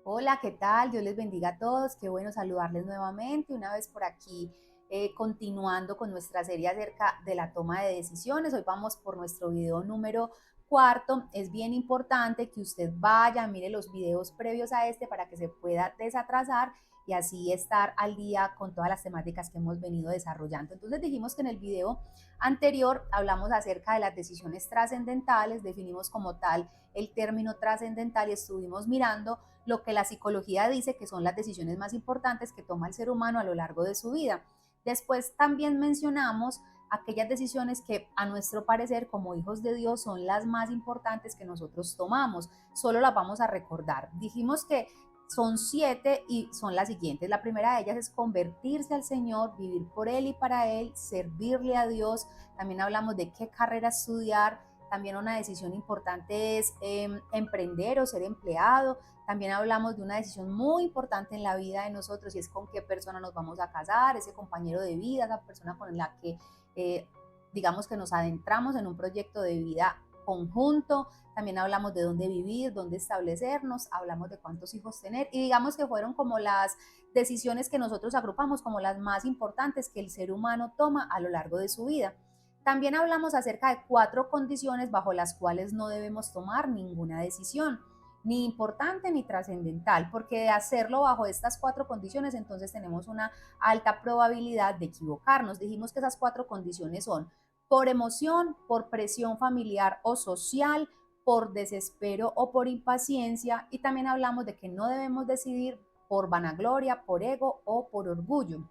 Hola, ¿qué tal? Dios les bendiga a todos. Qué bueno saludarles nuevamente. Una vez por aquí, continuando con nuestra serie acerca de la toma de decisiones. Hoy vamos por nuestro video número cuarto. Es bien importante que usted vaya, mire los videos previos a este para que se pueda desatrasar y así estar al día con todas las temáticas que hemos venido desarrollando. Entonces dijimos que en el video anterior hablamos acerca de las decisiones trascendentales, definimos como tal el término trascendental y estuvimos mirando lo que la psicología dice que son las decisiones más importantes que toma el ser humano a lo largo de su vida. Después también mencionamos aquellas decisiones que a nuestro parecer como hijos de Dios son las más importantes que nosotros tomamos. Solo las vamos a recordar. Dijimos que son 7 y son las siguientes. La primera de ellas es convertirse al Señor, vivir por Él y para Él, servirle a Dios. También hablamos de qué carrera estudiar. También una decisión importante es emprender o ser empleado. También hablamos de una decisión muy importante en la vida de nosotros y es con qué persona nos vamos a casar, ese compañero de vida, esa persona con la que eh, digamos que nos adentramos en un proyecto de vida conjunto. También hablamos de dónde vivir, dónde establecernos, hablamos de cuántos hijos tener y digamos que fueron como las decisiones que nosotros agrupamos como las más importantes que el ser humano toma a lo largo de su vida. También hablamos acerca de 4 condiciones bajo las cuales no debemos tomar ninguna decisión, ni importante ni trascendental, porque de hacerlo bajo estas 4 condiciones, entonces tenemos una alta probabilidad de equivocarnos. Dijimos que esas 4 condiciones son por emoción, por presión familiar o social, por desespero o por impaciencia, y también hablamos de que no debemos decidir por vanagloria, por ego o por orgullo.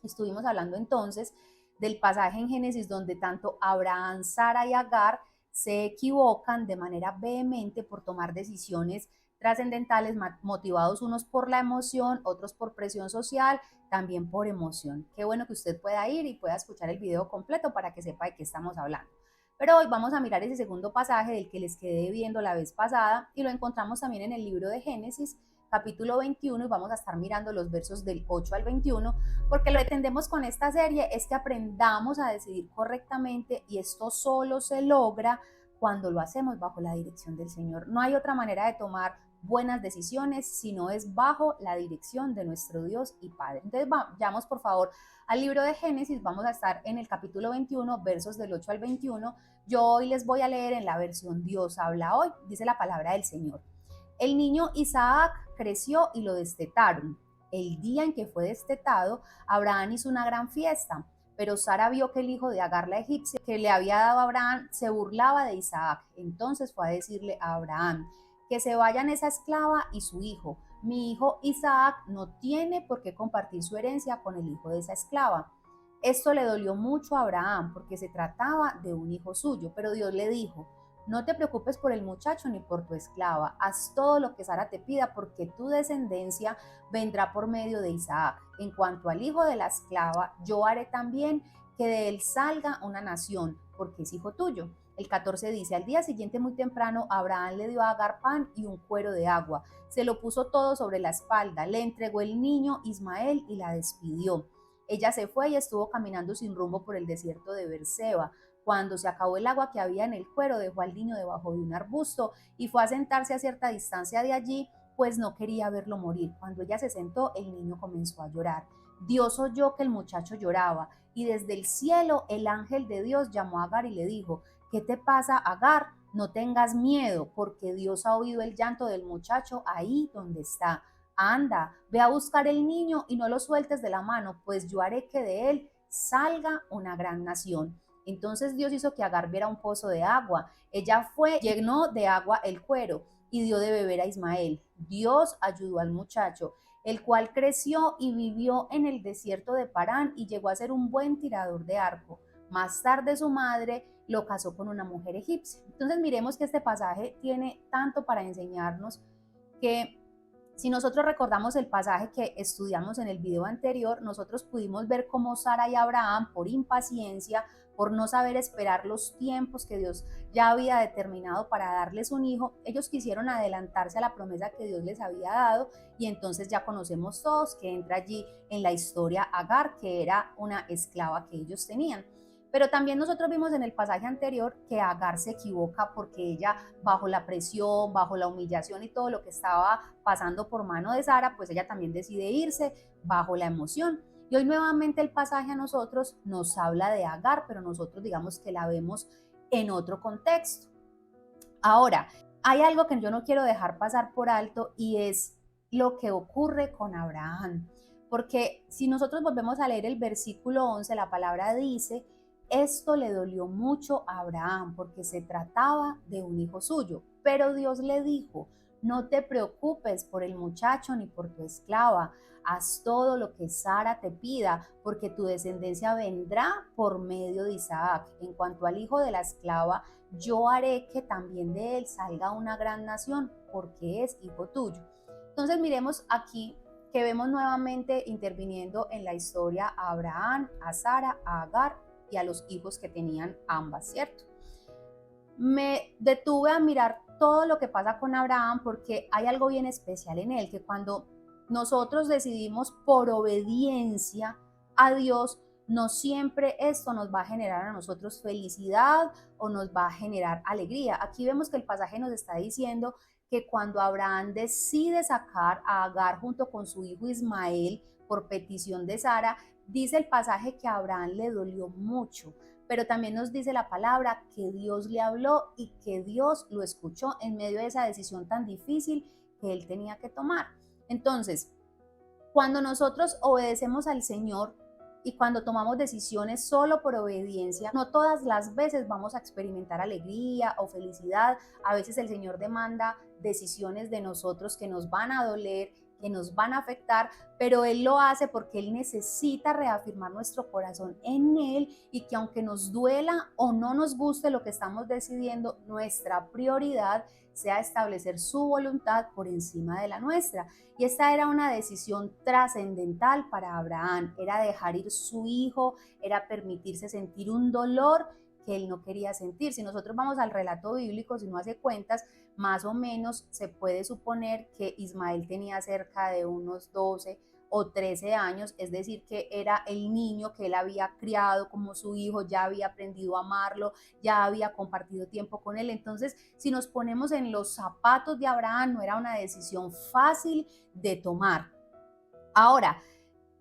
Estuvimos hablando entonces del pasaje en Génesis donde tanto Abraham, Sara y Agar se equivocan de manera vehemente por tomar decisiones trascendentales motivados unos por la emoción, otros por presión social, también por emoción. Qué bueno que usted pueda ir y pueda escuchar el video completo para que sepa de qué estamos hablando. Pero hoy vamos a mirar ese segundo pasaje del que les quedé viendo la vez pasada y lo encontramos también en el libro de Génesis, capítulo 21, y vamos a estar mirando los versos del 8 al 21, porque lo que pretendemos con esta serie es que aprendamos a decidir correctamente y esto solo se logra cuando lo hacemos bajo la dirección del Señor. No hay otra manera de tomar buenas decisiones si no es bajo la dirección de nuestro Dios y Padre. Entonces vamos por favor al libro de Génesis, vamos a estar en el capítulo 21, versos del 8 al 21. Yo hoy les voy a leer en la versión Dios habla hoy, dice la palabra del Señor. El niño Isaac creció y lo destetaron. El día en que fue destetado, Abraham hizo una gran fiesta, pero Sara vio que el hijo de Agar la egipcia que le había dado a Abraham se burlaba de Isaac. Entonces fue a decirle a Abraham que se vayan esa esclava y su hijo. Mi hijo Isaac no tiene por qué compartir su herencia con el hijo de esa esclava. Esto le dolió mucho a Abraham porque se trataba de un hijo suyo, pero Dios le dijo: no te preocupes por el muchacho ni por tu esclava, haz todo lo que Sara te pida porque tu descendencia vendrá por medio de Isaac. En cuanto al hijo de la esclava, yo haré también que de él salga una nación, porque es hijo tuyo. El 14 dice: al día siguiente muy temprano, Abraham le dio a Agar pan y un cuero de agua. Se lo puso todo sobre la espalda, le entregó el niño Ismael y la despidió. Ella se fue y estuvo caminando sin rumbo por el desierto de Beerseba. Cuando se acabó el agua que había en el cuero, dejó al niño debajo de un arbusto y fue a sentarse a cierta distancia de allí, pues no quería verlo morir. Cuando ella se sentó, el niño comenzó a llorar. Dios oyó que el muchacho lloraba y desde el cielo el ángel de Dios llamó a Agar y le dijo: ¿qué te pasa, Agar? No tengas miedo, porque Dios ha oído el llanto del muchacho ahí donde está. Anda, ve a buscar el niño y no lo sueltes de la mano, pues yo haré que de él salga una gran nación. Entonces Dios hizo que Agar viera un pozo de agua. Ella fue, llenó de agua el cuero y dio de beber a Ismael. Dios ayudó al muchacho, el cual creció y vivió en el desierto de Parán y llegó a ser un buen tirador de arco. Más tarde su madre lo casó con una mujer egipcia. Entonces miremos que este pasaje tiene tanto para enseñarnos que si nosotros recordamos el pasaje que estudiamos en el video anterior, nosotros pudimos ver cómo Sara y Abraham, por impaciencia, por no saber esperar los tiempos que Dios ya había determinado para darles un hijo, ellos quisieron adelantarse a la promesa que Dios les había dado y entonces ya conocemos todos que entra allí en la historia Agar, que era una esclava que ellos tenían. Pero también nosotros vimos en el pasaje anterior que Agar se equivoca porque ella, bajo la presión, bajo la humillación y todo lo que estaba pasando por mano de Sara, pues ella también decide irse bajo la emoción. Y hoy nuevamente el pasaje a nosotros nos habla de Agar, pero nosotros digamos que la vemos en otro contexto. Ahora, hay algo que yo no quiero dejar pasar por alto y es lo que ocurre con Abraham. Porque si nosotros volvemos a leer el versículo 11, la palabra dice, esto le dolió mucho a Abraham porque se trataba de un hijo suyo. Pero Dios le dijo, no te preocupes por el muchacho ni por tu esclava. Haz todo lo que Sara te pida, porque tu descendencia vendrá por medio de Isaac. En cuanto al hijo de la esclava, yo haré que también de él salga una gran nación, porque es hijo tuyo. Entonces miremos aquí que vemos nuevamente interviniendo en la historia a Abraham, a Sara, a Agar y a los hijos que tenían ambas, ¿cierto? Me detuve a mirar todo lo que pasa con Abraham porque hay algo bien especial en él, que cuando nosotros decidimos por obediencia a Dios, no siempre esto nos va a generar a nosotros felicidad o nos va a generar alegría. Aquí vemos que el pasaje nos está diciendo que cuando Abraham decide sacar a Agar junto con su hijo Ismael por petición de Sara, dice el pasaje que a Abraham le dolió mucho, pero también nos dice la palabra que Dios le habló y que Dios lo escuchó en medio de esa decisión tan difícil que él tenía que tomar. Entonces, cuando nosotros obedecemos al Señor y cuando tomamos decisiones solo por obediencia, no todas las veces vamos a experimentar alegría o felicidad. A veces el Señor demanda decisiones de nosotros que nos van a doler, que nos van a afectar, pero Él lo hace porque Él necesita reafirmar nuestro corazón en Él y que aunque nos duela o no nos guste lo que estamos decidiendo, nuestra prioridad sea establecer su voluntad por encima de la nuestra. Y esta era una decisión trascendental para Abraham, era dejar ir su hijo, era permitirse sentir un dolor que él no quería sentir. Si nosotros vamos al relato bíblico, si no hace cuentas, más o menos se puede suponer que Ismael tenía cerca de unos 12 o 13 años, es decir, que era el niño que él había criado como su hijo, ya había aprendido a amarlo, ya había compartido tiempo con él. Entonces, si nos ponemos en los zapatos de Abraham, no era una decisión fácil de tomar. Ahora,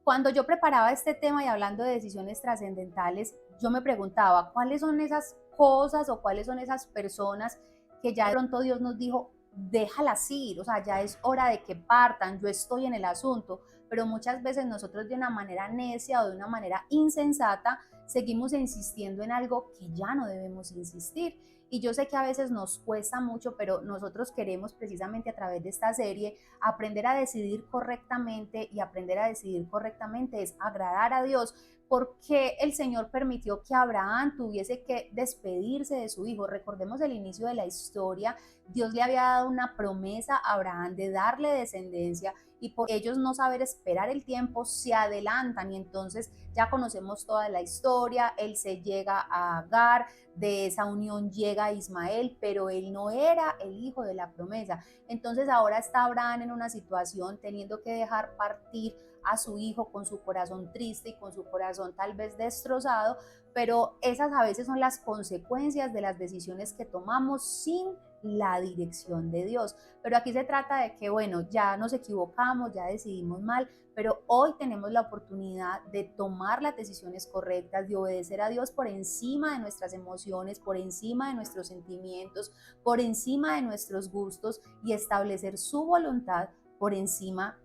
cuando yo preparaba este tema y hablando de decisiones trascendentales, yo me preguntaba, ¿cuáles son esas cosas o cuáles son esas personas que ya de pronto Dios nos dijo, déjalas ir, o sea, ya es hora de que partan, yo estoy en el asunto, pero muchas veces nosotros de una manera necia o de una manera insensata seguimos insistiendo en algo que ya no debemos insistir. Y yo sé que a veces nos cuesta mucho, pero nosotros queremos precisamente a través de esta serie aprender a decidir correctamente, y aprender a decidir correctamente es agradar a Dios. Porque el Señor permitió que Abraham tuviese que despedirse de su hijo? Recordemos el inicio de la historia. Dios le había dado una promesa a Abraham de darle descendencia, y por ellos no saber esperar el tiempo se adelantan, y entonces ya conocemos toda la historia. Él se llega a Agar, de esa unión llega a Ismael, pero él no era el hijo de la promesa. Entonces ahora está Abraham en una situación teniendo que dejar partir a su hijo con su corazón triste y con su corazón tal vez destrozado, pero esas a veces son las consecuencias de las decisiones que tomamos sin la dirección de Dios. Pero aquí se trata de que, bueno, ya nos equivocamos, ya decidimos mal, pero hoy tenemos la oportunidad de tomar las decisiones correctas, de obedecer a Dios por encima de nuestras emociones, por encima de nuestros sentimientos, por encima de nuestros gustos, y establecer su voluntad por encima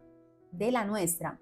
de la nuestra.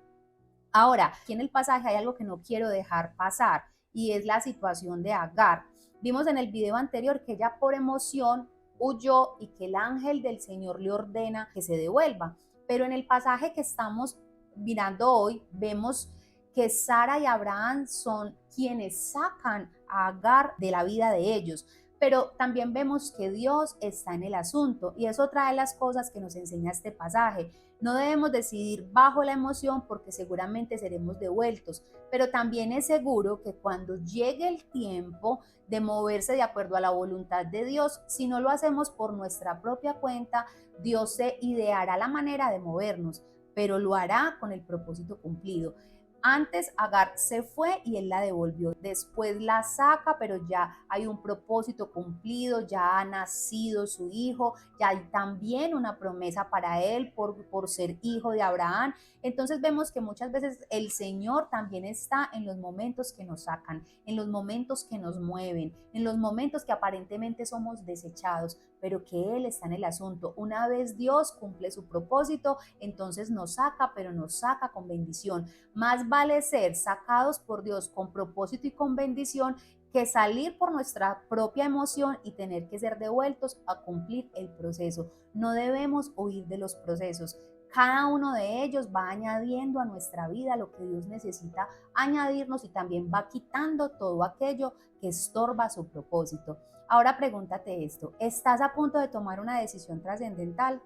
Ahora, aquí en el pasaje hay algo que no quiero dejar pasar, y es la situación de Agar. Vimos en el video anterior que ella por emoción huyó y que el ángel del Señor le ordena que se devuelva. Pero en el pasaje que estamos mirando hoy, vemos que Sara y Abraham son quienes sacan a Agar de la vida de ellos. Pero también vemos que Dios está en el asunto, y es otra de las cosas que nos enseña este pasaje. No debemos decidir bajo la emoción porque seguramente seremos devueltos, pero también es seguro que cuando llegue el tiempo de moverse de acuerdo a la voluntad de Dios, si no lo hacemos por nuestra propia cuenta, Dios se ideará la manera de movernos, pero lo hará con el propósito cumplido. Antes Agar se fue y él la devolvió. Después la saca, pero ya hay un propósito cumplido, ya ha nacido su hijo, ya hay también una promesa para él por ser hijo de Abraham. Entonces vemos que muchas veces el Señor también está en los momentos que nos sacan, en los momentos que nos mueven, en los momentos que aparentemente somos desechados, pero que Él está en el asunto. Una vez Dios cumple su propósito, entonces nos saca, pero nos saca con bendición. Más vale ser sacados por Dios con propósito y con bendición que salir por nuestra propia emoción y tener que ser devueltos a cumplir el proceso. No debemos huir de los procesos. Cada uno de ellos va añadiendo a nuestra vida lo que Dios necesita añadirnos y también va quitando todo aquello que estorba su propósito. Ahora pregúntate esto, ¿estás a punto de tomar una decisión trascendental?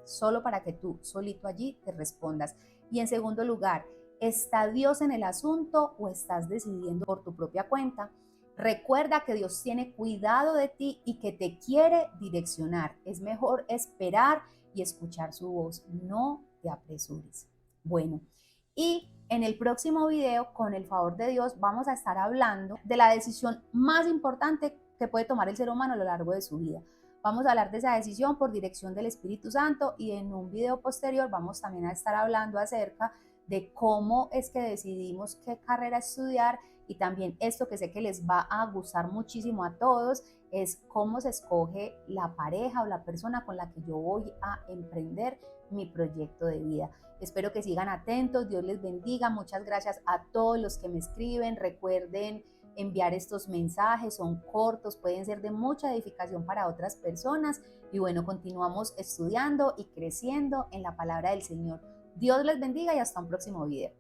Solo para que tú solito allí te respondas. Y en segundo lugar, ¿está Dios en el asunto o estás decidiendo por tu propia cuenta? Recuerda que Dios tiene cuidado de ti y que te quiere direccionar. Es mejor esperar y escuchar su voz. No te apresures. Bueno, y en el próximo video, con el favor de Dios, vamos a estar hablando de la decisión más importante que puede tomar el ser humano a lo largo de su vida. Vamos a hablar de esa decisión por dirección del Espíritu Santo y en un video posterior vamos también a estar hablando acerca de cómo es que decidimos qué carrera estudiar y también esto que sé que les va a gustar muchísimo a todos es cómo se escoge la pareja o la persona con la que yo voy a emprender mi proyecto de vida. Espero que sigan atentos, Dios les bendiga, muchas gracias a todos los que me escriben, recuerden enviar estos mensajes, son cortos, pueden ser de mucha edificación para otras personas y bueno, continuamos estudiando y creciendo en la palabra del Señor. Dios les bendiga y hasta un próximo video.